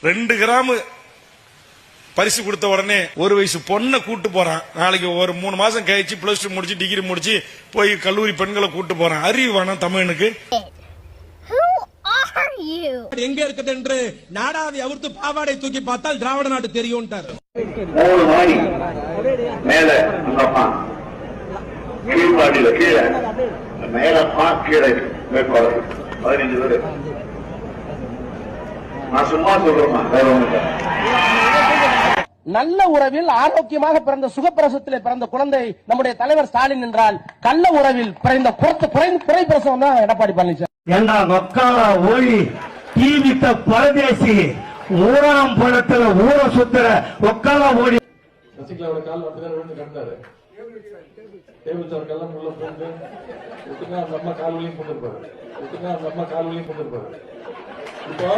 2 gram பரிசு கொடுத்த உடனே 1 வயசு பொண்ணை கூட்டு போறான். நாளைக்கு ஒரு 3 மாசம் கழிச்சு பிளஸ் 2 முடிச்சு டிகிரி முடிச்சு போய் கல்லூரி பெண்களை கூட்டு போறான். அறிவு வேணும் தமிழனுக்கு. எங்க இருக்குது என்று நாடாவை அவிர்த்து பாவாடை தூக்கி பார்த்தால் திராவிட நாடு தெரியும். 3 மாடி மேல கீழ்பாடியில கீழே மேல கீழே 15 பேரு. நான் சும்மா சொல்றேன். நல்ல உறவில் ஆரோக்கியமாக பிறந்த சுகப்பிரசவத்தில் பிறந்த குழந்தை நம்முடைய தலைவர் ஸ்டாலின் என்றால், கள்ள உறவில் பிறந்த குறை பிரசவம் தான் எடப்பாடி பழனிசாமி. ஏண்டா மக்கால ஓடி தீவித்த பரதேசி ஊராம் பணத்துல ஊர சுத்துற ஒக்கால ஓடி சசிகலாவோட கால் வந்துதான் விழுந்து கண்டாரு. டேபிள் சவர்க்கெல்லாம் உள்ள போட்டு ஒட்டுங்க அந்த அம்மா கால் வழியும் போட்டுருப்பாரு. இப்போ